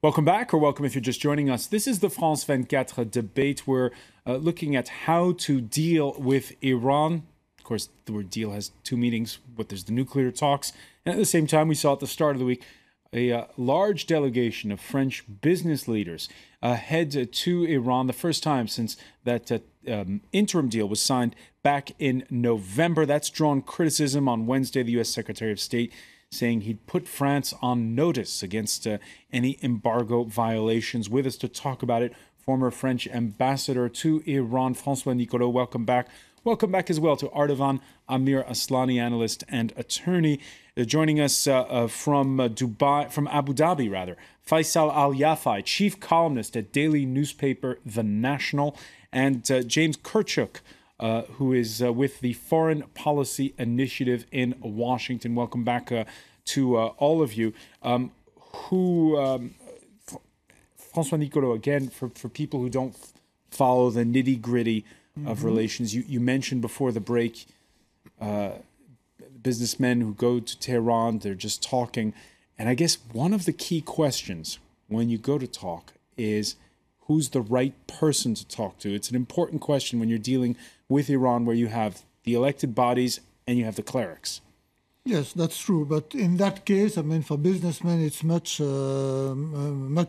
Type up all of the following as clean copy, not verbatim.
Welcome back, or welcome if you're just joining us. This is the France24 debate. We're looking at how to deal with Iran. Of course, the word deal has two meanings, but there's the nuclear talks. And at the same time, we saw at the start of the week a large delegation of French business leaders head to Iran, the first time since that interim deal was signed back in November. That's drawn criticism on Wednesday. The U.S. Secretary of State saying he'd put France on notice against any embargo violations. With us to talk about it, former French ambassador to Iran, Francois Nicoullaud. Welcome back. Welcome back as well to Ardavan Amir Aslani, analyst and attorney. Joining us from Abu Dhabi, Faisal Al Yafai, chief columnist at daily newspaper The National, and James Kirtley, who is with the Foreign Policy Initiative in Washington. Welcome back to all of you. Francois Nicoullaud, again, for people who don't follow the nitty-gritty of relations, you mentioned before the break businessmen who go to Tehran, they're just talking. And I guess one of the key questions when you go to talk is who's the right person to talk to. It's an important question when you're dealing with Iran, where you have the elected bodies and you have the clerics. Yes, that's true. But in that case, I mean, for businessmen, it's much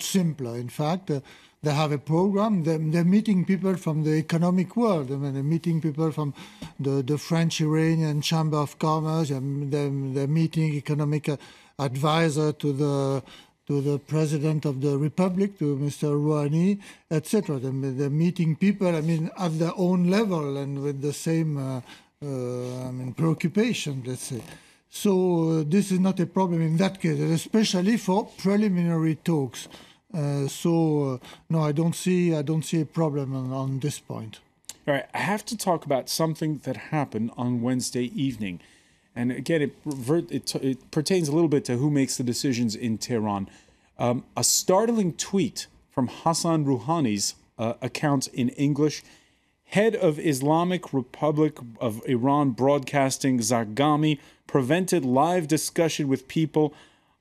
simpler. In fact, they have a program. They're meeting people from the economic world. I mean, they're meeting people from the French-Iranian Chamber of Commerce. They're meeting economic advisor to the President of the Republic, to Mr. Rouhani, etc. They're meeting people, I mean, at their own level and with the same preoccupation, let's say. So this is not a problem in that case, especially for preliminary talks. No, I don't see a problem on this point. All right, I have to talk about something that happened on Wednesday evening. And again, it pertains a little bit to who makes the decisions in Tehran. A startling tweet from Hassan Rouhani's account in English. Head of Islamic Republic of Iran Broadcasting Zarghami prevented live discussion with people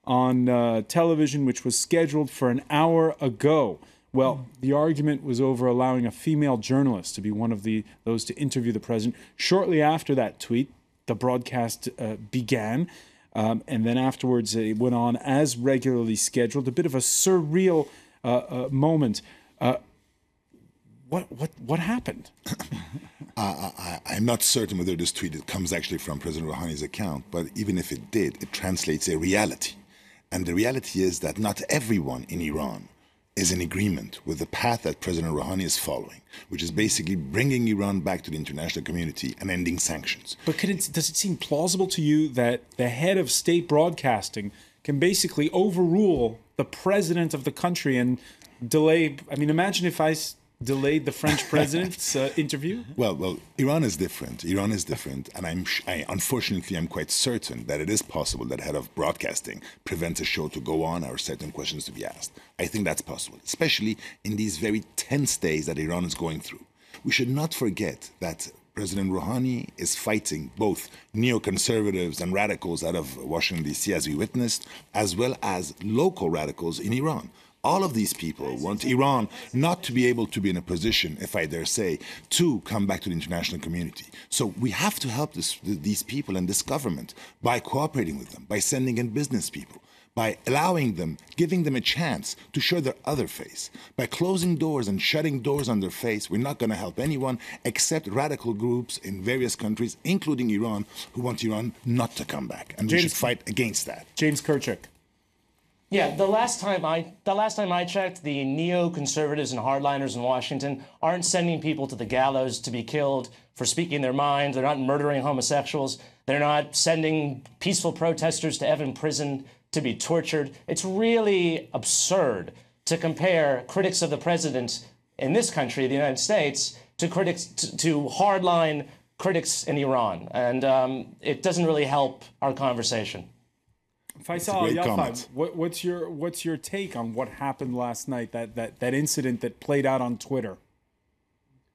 on television, which was scheduled for an hour ago. Well, the argument was over allowing a female journalist to be one of those to interview the president. Shortly after that tweet, the broadcast began, and then afterwards it went on as regularly scheduled. A bit of a surreal moment. What happened? I'm not certain whether this tweet comes actually from President Rouhani's account, but even if it did, it translates a reality. And the reality is that not everyone in Iran is in agreement with the path that President Rouhani is following, which is basically bringing Iran back to the international community and ending sanctions. But does it seem plausible to you that the head of state broadcasting can basically overrule the president of the country and delay? I mean, imagine if I delayed the French president's interview? Well, Iran is different. Iran is different, and unfortunately, I'm quite certain that it is possible that head of broadcasting prevents a show to go on or certain questions to be asked. I think that's possible, especially in these very tense days that Iran is going through. We should not forget that President Rouhani is fighting both neoconservatives and radicals out of Washington, D.C., as we witnessed, as well as local radicals in Iran. All of these people want Iran not to be able to be in a position, if I dare say, to come back to the international community. So we have to help these people and this government by cooperating with them, by sending in business people, by allowing them, giving them a chance to show their other face. By closing doors and shutting doors on their face, we're not going to help anyone except radical groups in various countries, including Iran, who want Iran not to come back. And we should fight against that. James Kirtley. Yeah, the last time I checked, the neoconservatives and hardliners in Washington aren't sending people to the gallows to be killed for speaking their mind. They're not murdering homosexuals. They're not sending peaceful protesters to Evin prison to be tortured. It's really absurd to compare critics of the president in this country, the United States, to hardline critics in Iran. And it doesn't really help our conversation. Faisal Al Yafai, what's your take on what happened last night? That incident that played out on Twitter.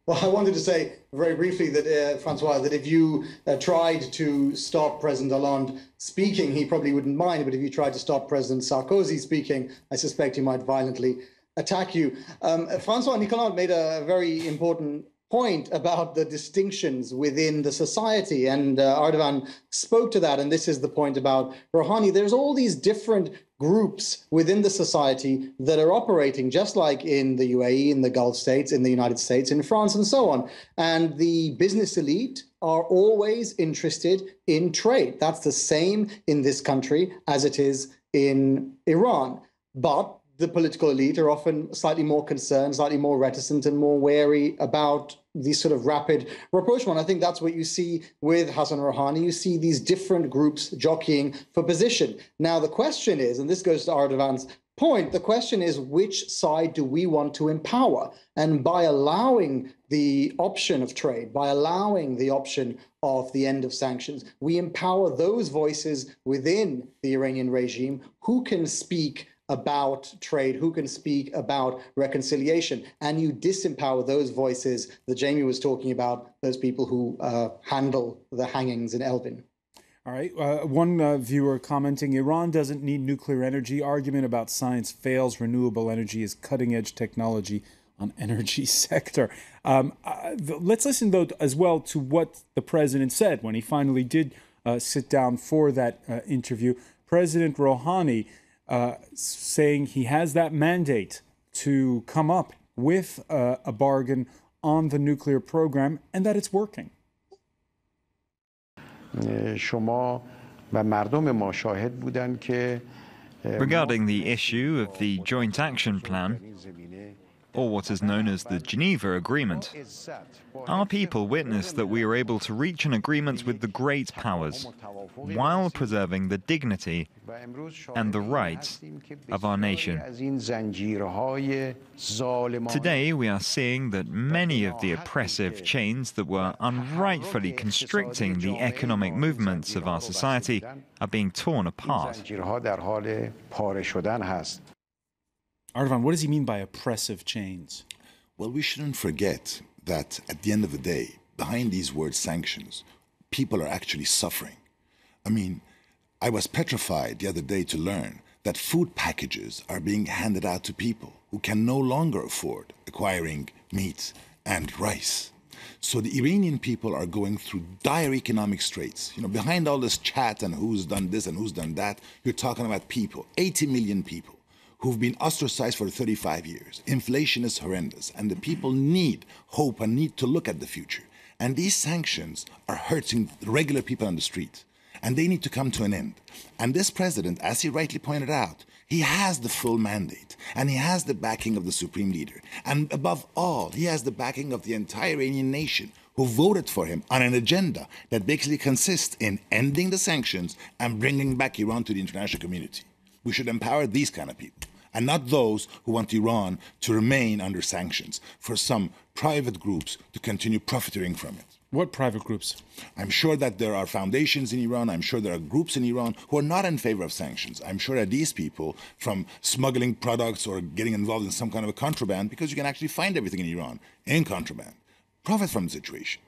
Well, I wanted to say very briefly that, Francois, that if you tried to stop President Hollande speaking, he probably wouldn't mind. But if you tried to stop President Sarkozy speaking, I suspect he might violently attack you. Francois Nicoullaud made a very important point about the distinctions within the society, and Ardavan spoke to that, and this is the point about Rouhani. There's all these different groups within the society that are operating just like in the UAE, in the Gulf states, in the United States, in France, and so on. And the business elite are always interested in trade. That's the same in this country as it is in Iran. But the political elite are often slightly more concerned, slightly more reticent, and more wary about these sort of rapid rapprochement. I think that's what you see with Hassan Rouhani. You see these different groups jockeying for position. Now, the question is, and this goes to Ardavan's point, the question is, which side do we want to empower? And by allowing the option of trade, by allowing the option of the end of sanctions, we empower those voices within the Iranian regime who can speak about trade, who can speak about reconciliation, and you disempower those voices that Jamie was talking about, those people who handle the hangings in Elbin. All right. One viewer commenting, Iran doesn't need nuclear energy. Argument about science fails. Renewable energy is cutting-edge technology on energy sector. Let's listen, though, as well to what the president said when he finally did sit down for that interview. President Rouhani saying he has that mandate to come up with a bargain on the nuclear program and that it's working. Regarding the issue of the Joint Action Plan, or what is known as the Geneva Agreement, our people witnessed that we were able to reach an agreement with the great powers while preserving the dignity and the rights of our nation. Today, we are seeing that many of the oppressive chains that were unrightfully constricting the economic movements of our society are being torn apart. Ardavan, what does he mean by oppressive chains? Well, we shouldn't forget that at the end of the day, behind these words sanctions, people are actually suffering. I mean, I was petrified the other day to learn that food packages are being handed out to people who can no longer afford acquiring meat and rice. So the Iranian people are going through dire economic straits. You know, behind all this chat and who's done this and who's done that, you're talking about people, 80 million people, who've been ostracized for 35 years. Inflation is horrendous, and the people need hope and need to look at the future. And these sanctions are hurting regular people on the street, and they need to come to an end. And this president, as he rightly pointed out, he has the full mandate, and he has the backing of the supreme leader. And above all, he has the backing of the entire Iranian nation, who voted for him on an agenda that basically consists in ending the sanctions and bringing back Iran to the international community. We should empower these kind of people, and not those who want Iran to remain under sanctions for some private groups to continue profiting from it. What private groups? I'm sure that there are foundations in Iran. I'm sure there are groups in Iran who are not in favor of sanctions. I'm sure that these people, from smuggling products or getting involved in some kind of a contraband, because you can actually find everything in Iran in contraband, profit from the situation.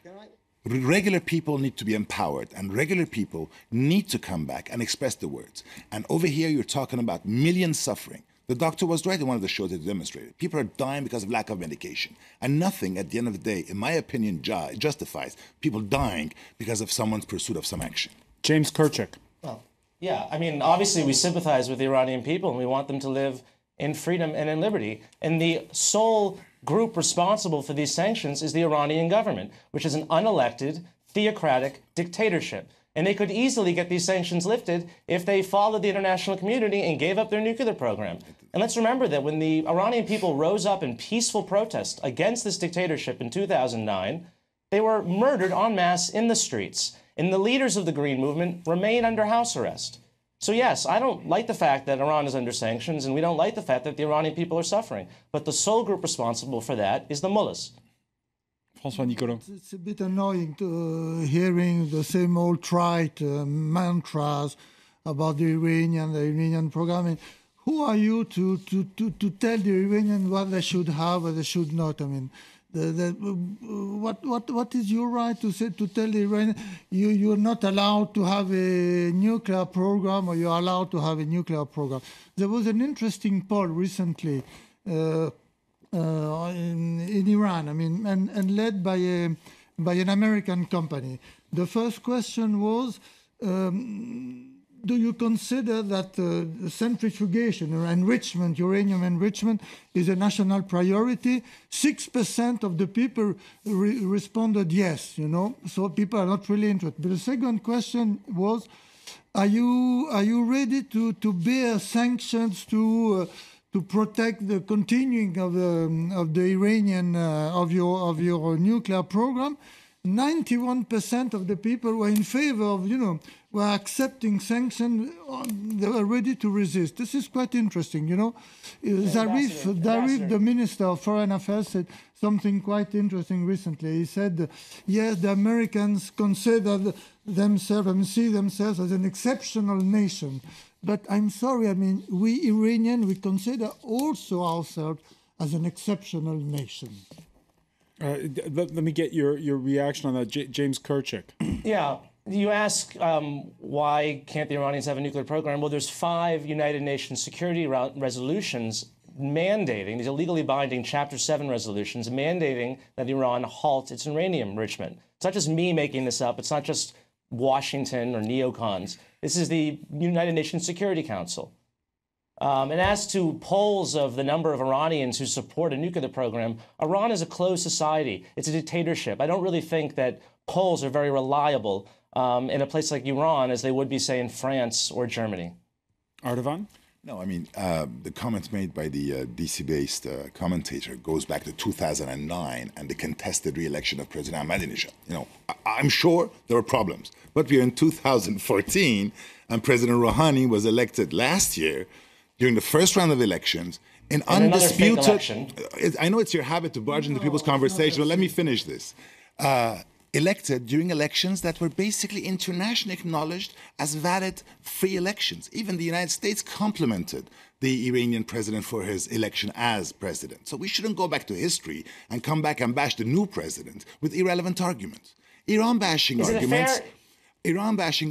Regular people need to be empowered, and regular people need to come back and express the words. And over here, you're talking about millions suffering. The doctor was right in one of the shows that demonstrated. People are dying because of lack of medication. And nothing, at the end of the day, in my opinion, justifies people dying because of someone's pursuit of some action. James Kirtley. Well, yeah, I mean, obviously we sympathize with the Iranian people, and we want them to live in freedom and in liberty. And the sole group responsible for these sanctions is the Iranian government, which is an unelected, theocratic dictatorship. And they could easily get these sanctions lifted if they followed the international community and gave up their nuclear program. And let's remember that when the Iranian people rose up in peaceful protest against this dictatorship in 2009, they were murdered en masse in the streets. And the leaders of the Green Movement remain under house arrest. So yes, I don't like the fact that Iran is under sanctions, and we don't like the fact that the Iranian people are suffering. But the sole group responsible for that is the mullahs. Francois Nicoullaud. It's a bit annoying to hearing the same old trite mantras about the Iranian programming. Who are you to tell the Iranians what they should have, what they should not? I mean, What is your right to say, to tell Iran you're not allowed to have a nuclear program, or you're allowed to have a nuclear program? There was an interesting poll recently in Iran, I mean, and led by an American company. The first question was, do you consider that centrifugation or enrichment, uranium enrichment, is a national priority? 6% of the people responded yes, so people are not really interested. But the second question was, are you ready to bear sanctions to protect the continuing of the Iranian of your nuclear program? 91% of the people were in favor of, were accepting sanctions. They were ready to resist. This is quite interesting, Zarif, the Minister of Foreign Affairs, said something quite interesting recently. He said, yes, the Americans consider themselves and see themselves as an exceptional nation. But I'm sorry, I mean, we Iranians, we consider also ourselves as an exceptional nation. Let me get your reaction on that, James Kirtley. Yeah, you ask why can't the Iranians have a nuclear program? Well, there's 5 United Nations security resolutions mandating, these are legally binding Chapter 7 resolutions, mandating that Iran halt its uranium enrichment. It's not just me making this up. It's not just Washington or neocons. This is the United Nations Security Council. And as to polls of the number of Iranians who support a nuclear program, Iran is a closed society. It's a dictatorship. I don't really think that polls are very reliable in a place like Iran as they would be, say, in France or Germany. Ardavan? No, I mean, the comment made by the DC-based commentator goes back to 2009 and the contested re-election of President Ahmadinejad. I'm sure there were problems, but we're in 2014 and President Rouhani was elected last year during the first round of elections in undisputed... I know it's your habit to barge into people's conversation, but let me finish this. Elected during elections that were basically internationally acknowledged as valid free elections. Even the United States complimented the Iranian president for his election as president. So we shouldn't go back to history and come back and bash the new president with irrelevant arguments. Iran-bashing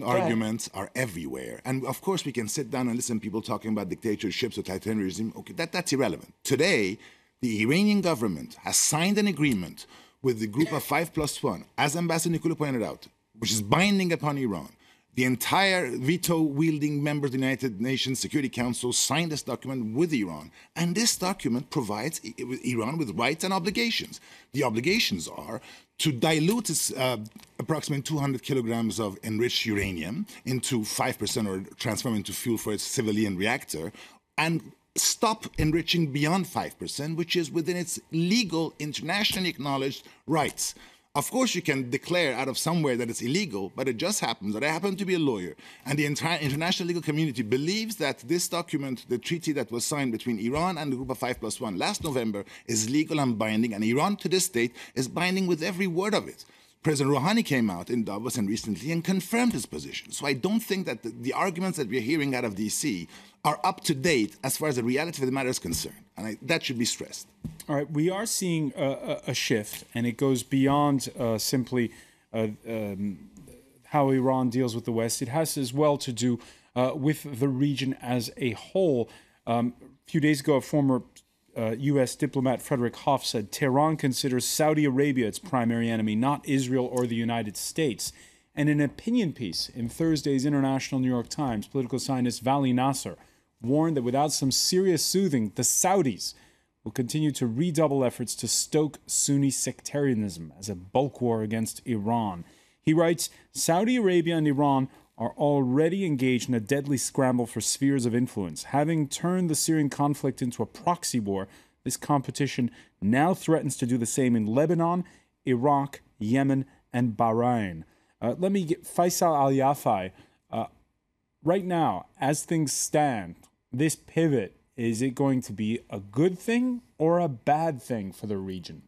arguments are everywhere. And of course, we can sit down and listen to people talking about dictatorships or totalitarianism. Okay, that's irrelevant. Today, the Iranian government has signed an agreement with the group of 5+1, as Ambassador Nicoullaud pointed out, which is binding upon Iran. The entire veto-wielding members of the United Nations Security Council signed this document with Iran. And this document provides Iran with rights and obligations. The obligations are to dilute its approximately 200 kilograms of enriched uranium into 5% or transform into fuel for its civilian reactor, and stop enriching beyond 5%, which is within its legal, internationally acknowledged rights. Of course, you can declare out of somewhere that it's illegal, but it just happens that I happen to be a lawyer, and the entire international legal community believes that this document, the treaty that was signed between Iran and the group of 5+1 last November, is legal and binding, and Iran to this date is binding with every word of it. President Rouhani came out in Davos and recently and confirmed his position. So I don't think that the arguments that we're hearing out of DC are up to date as far as the reality of the matter is concerned. And that should be stressed. All right, we are seeing a shift, and it goes beyond simply how Iran deals with the West. It has as well to do with the region as a whole. A few days ago, a former U.S. diplomat Frederick Hoff said Tehran considers Saudi Arabia its primary enemy, not Israel or the United States. And in an opinion piece in Thursday's International New York Times, political scientist Vali Nasser warned that without some serious soothing, the Saudis will continue to redouble efforts to stoke Sunni sectarianism as a bulk war against Iran. He writes, Saudi Arabia and Iran are already engaged in a deadly scramble for spheres of influence. Having turned the Syrian conflict into a proxy war, this competition now threatens to do the same in Lebanon, Iraq, Yemen, and Bahrain. Let me get Faisal Al Yafai. Right now, as things stand, this pivot, is it going to be a good thing or a bad thing for the region?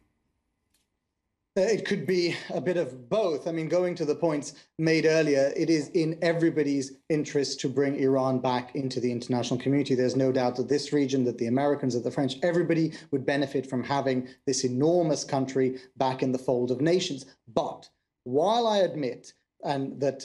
It could be a bit of both. I mean, going to the points made earlier, it is in everybody's interest to bring Iran back into the international community. There's no doubt that this region, that the Americans, that the French, everybody would benefit from having this enormous country back in the fold of nations. But while I admit and that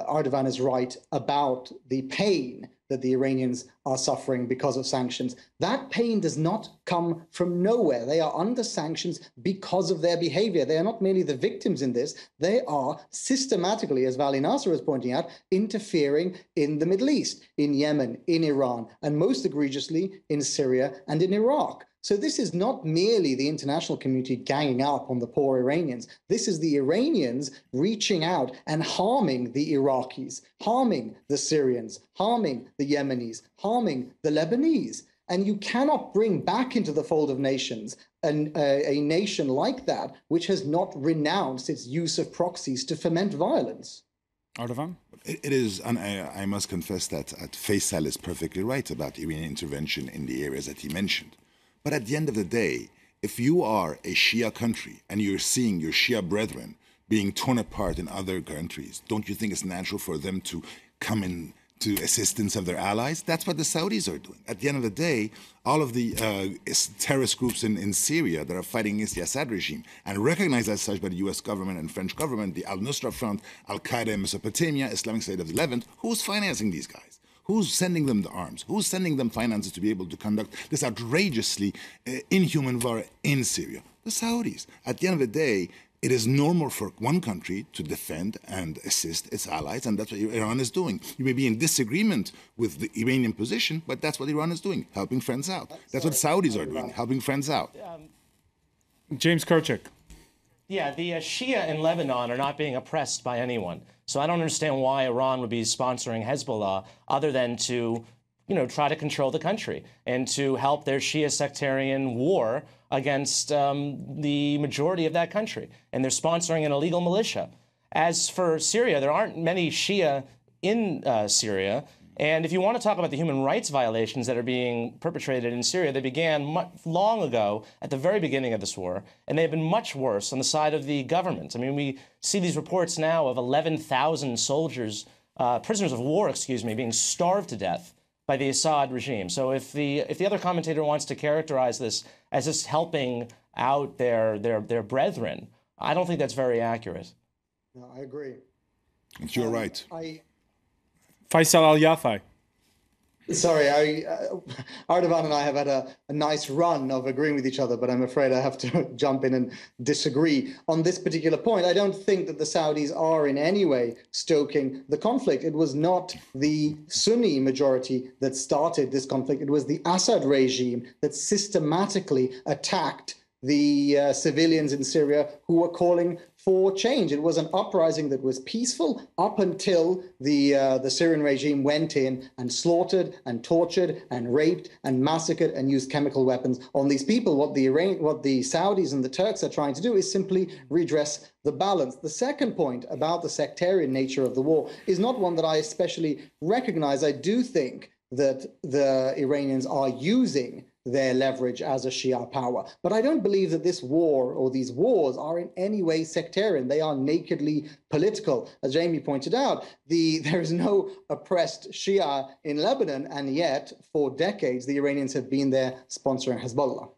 Ardavan is right about the pain that the Iranians are suffering because of sanctions, that pain does not come from nowhere. They are under sanctions because of their behavior. They are not merely the victims in this. They are systematically, as Vali Nasser is pointing out, interfering in the Middle East, in Yemen, in Iran, and most egregiously in Syria and in Iraq. So this is not merely the international community ganging up on the poor Iranians. This is the Iranians reaching out and harming the Iraqis, harming the Syrians, harming the Yemenis, harming the Lebanese. And you cannot bring back into the fold of nations a nation like that, which has not renounced its use of proxies to foment violence. Ardavan? It is, and I must confess that Faisal is perfectly right about Iranian intervention in the areas that he mentioned. But at the end of the day, if you are a Shia country and you're seeing your Shia brethren being torn apart in other countries, don't you think it's natural for them to come in to assistance of their allies? That's what the Saudis are doing. At the end of the day, all of the terrorist groups in Syria that are fighting against the Assad regime and recognized as such by the US government and French government, the Al-Nusra Front, Al-Qaeda in Mesopotamia, Islamic State of the Levant, who's financing these guys? Who's sending them the arms? Who's sending them finances to be able to conduct this outrageously inhuman war in Syria? The Saudis. At the end of the day, it is normal for one country to defend and assist its allies, and that's what Iran is doing. You may be in disagreement with the Iranian position, but that's what Iran is doing, helping friends out. That's what Saudis are doing, helping friends out. James Kirchik. Yeah, the Shia in Lebanon are not being oppressed by anyone. So I don't understand why Iran would be sponsoring Hezbollah other than to, try to control the country and to help their Shia sectarian war against the majority of that country. And they're sponsoring an illegal militia. As for Syria, there aren't many Shia in Syria. And if you want to talk about the human rights violations that are being perpetrated in Syria, they began long ago at the very beginning of this war, and they've been much worse on the side of the government. I mean, we see these reports now of 11,000 soldiers, prisoners of war, being starved to death by the Assad regime. So if the other commentator wants to characterize this as just helping out their brethren, I don't think that's very accurate. No, I agree. You're right. Faisal Al Yafai. Sorry, Ardavan and I have had a nice run of agreeing with each other, but I'm afraid I have to jump in and disagree on this particular point. I don't think that the Saudis are in any way stoking the conflict. It was not the Sunni majority that started this conflict. It was the Assad regime that systematically attacked the civilians in Syria who were calling for change. It was an uprising that was peaceful up until the Syrian regime went in and slaughtered and tortured and raped and massacred and used chemical weapons on these people. What the Saudis and the Turks are trying to do is simply redress the balance. The second point about the sectarian nature of the war is not one that I especially recognize. I do think that the Iranians are using their leverage as a Shia power. But I don't believe that this war or these wars are in any way sectarian. They are nakedly political. As Jamie pointed out, there is no oppressed Shia in Lebanon, and yet for decades the Iranians have been there sponsoring Hezbollah.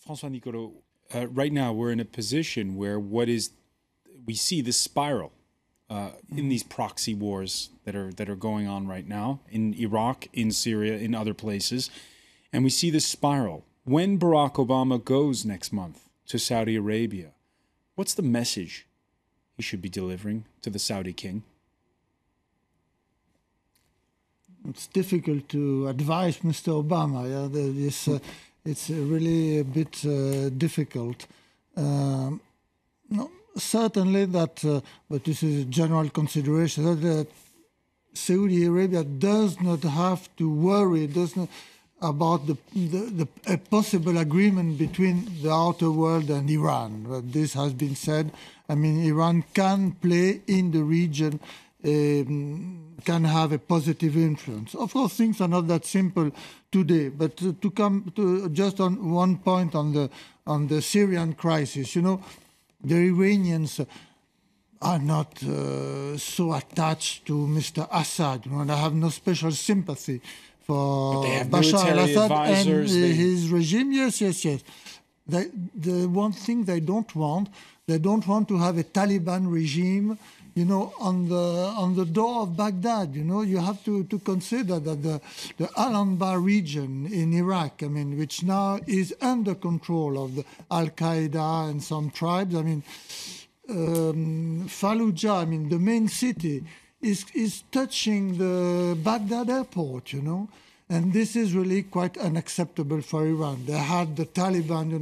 Francois Nicoullaud, right now we're in a position where we see this spiral in these proxy wars that are going on right now in Iraq, in Syria, in other places. And we see this spiral. When Barack Obama goes next month to Saudi Arabia, what's the message he should be delivering to the Saudi king? It's difficult to advise Mr. Obama. Yeah? It's really a bit difficult. No, certainly that, but this is a general consideration, that Saudi Arabia does not have to worry, about a possible agreement between the outer world and Iran. This has been said. I mean, Iran can play in the region, can have a positive influence. Of course, things are not that simple today. But to come to just on one point on the Syrian crisis, the Iranians are not so attached to Mr. Assad. And I have no special sympathy for Bashar al-Assad and his regime. Yes. The one thing they don't want to have a Taliban regime, on the door of Baghdad. You have to consider that the Al-Anbar region in Iraq, which now is under control of the Al-Qaeda and some tribes. Fallujah, the main city, is touching the Baghdad airport, And this is really quite unacceptable for Iran. They had the Taliban,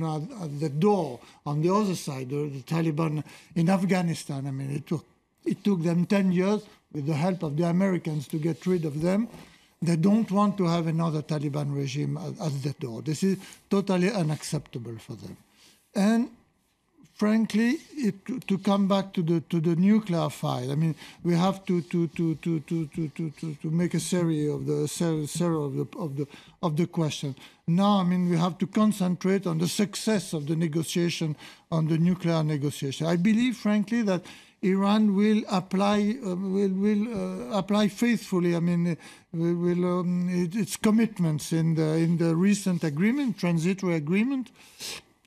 at the door on the other side, the Taliban in Afghanistan. It took them 10 years with the help of the Americans to get rid of them. They don't want to have another Taliban regime at the door. This is totally unacceptable for them. And frankly, to come back to the nuclear file, we have to make a series of the question. Now, we have to concentrate on the success of the negotiation, on the nuclear negotiation. I believe, frankly, that Iran will apply faithfully. Its commitments in the recent agreement, transitory agreement.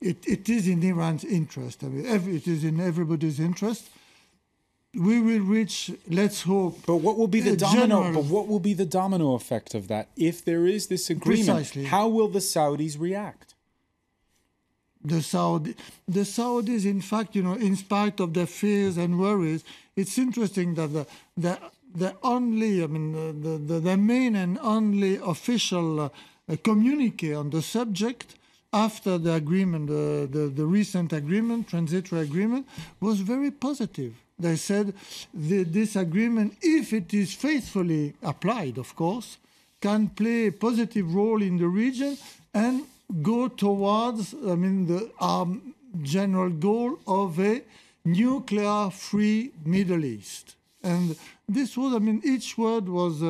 It is in Iran's interest. It is in everybody's interest. We will reach, let's hope. But what will be the domino? But what will be the domino effect of that? If there is this agreement, precisely. How will the Saudis react? The Saudis, in fact, in spite of their fears and worries, it's interesting that the main and only official communique on the subject after the agreement, the recent agreement, transitory agreement, was very positive. They said this agreement, if it is faithfully applied, of course, can play a positive role in the region and go towards, our general goal of a nuclear-free Middle East. And this was, each word was,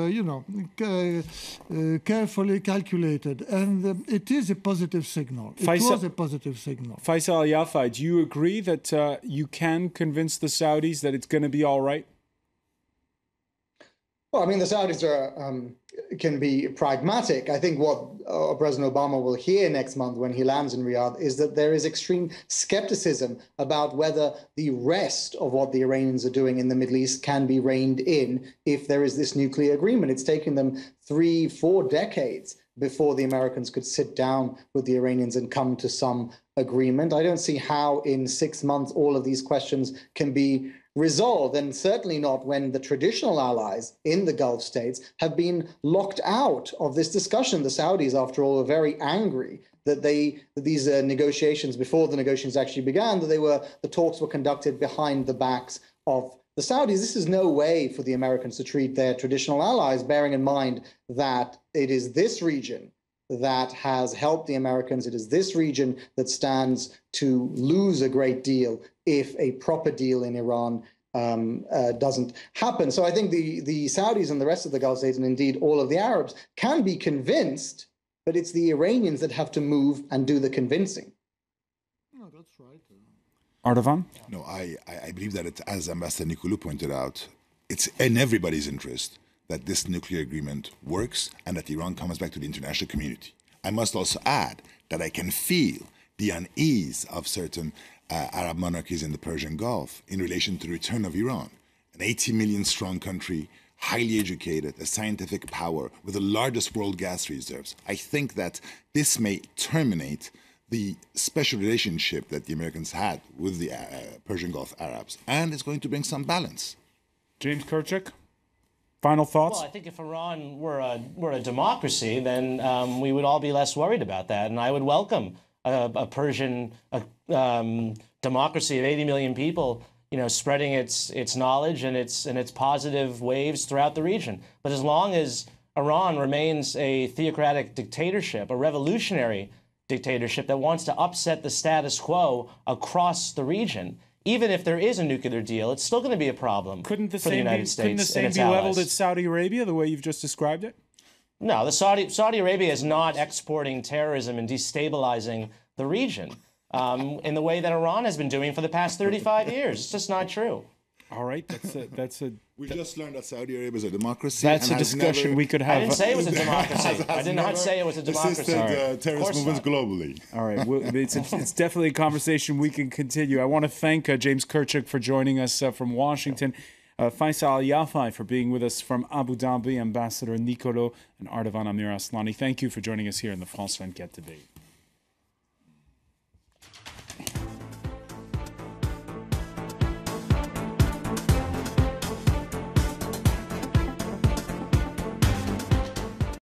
carefully calculated. And it is a positive signal. It was a positive signal. Faisal Al Yafai, do you agree that you can convince the Saudis that it's going to be all right? Well, the Saudis can be pragmatic. I think what President Obama will hear next month when he lands in Riyadh is that there is extreme skepticism about whether the rest of what the Iranians are doing in the Middle East can be reined in if there is this nuclear agreement. It's taken them 3-4 decades before the Americans could sit down with the Iranians and come to some agreement. I don't see how in 6 months all of these questions can be resolved, and certainly not when the traditional allies in the Gulf states have been locked out of this discussion. The Saudis, after all, are very angry that these negotiations, before the negotiations actually began, the talks were conducted behind the backs of the Saudis. This is no way for the Americans to treat their traditional allies, bearing in mind that it is this region that has helped the Americans. It is this region that stands to lose a great deal if a proper deal in Iran doesn't happen. So I think the Saudis and the rest of the Gulf states, and indeed all of the Arabs, can be convinced, but it's the Iranians that have to move and do the convincing. No, that's right. Ardavan? No, I believe that, as Ambassador Nicoullaud pointed out, it's in everybody's interest that this nuclear agreement works and that Iran comes back to the international community. I must also add that I can feel the unease of certain Arab monarchies in the Persian Gulf in relation to the return of Iran, an 80 million strong country, highly educated, a scientific power with the largest world gas reserves. I think that this may terminate the special relationship that the Americans had with the Persian Gulf Arabs, and it's going to bring some balance. James Kirtley? Final thoughts? Well, I think if Iran were a democracy, then we would all be less worried about that, and I would welcome a Persian democracy of 80 million people, spreading its knowledge and its positive waves throughout the region. But as long as Iran remains a theocratic dictatorship, a revolutionary dictatorship that wants to upset the status quo across the region, even if there is a nuclear deal, it's still going to be a problem for the United States. Couldn't the same be leveled at Saudi Arabia the way you've just described it? No, Saudi Arabia is not exporting terrorism and destabilizing the region. in the way that Iran has been doing for the past 35 years. It's just not true. All right, We just learned that Saudi Arabia is a democracy. That's a discussion we could have. I didn't say it was a democracy. I did not say it was a democracy. Assisted terrorist movements globally. All right, it's definitely a conversation we can continue. I want to thank James Kirtley for joining us from Washington, Faisal Al Yafai for being with us from Abu Dhabi, Ambassador Nicoullaud, and Ardavan Amir Aslani. Thank you for joining us here in the France24 debate.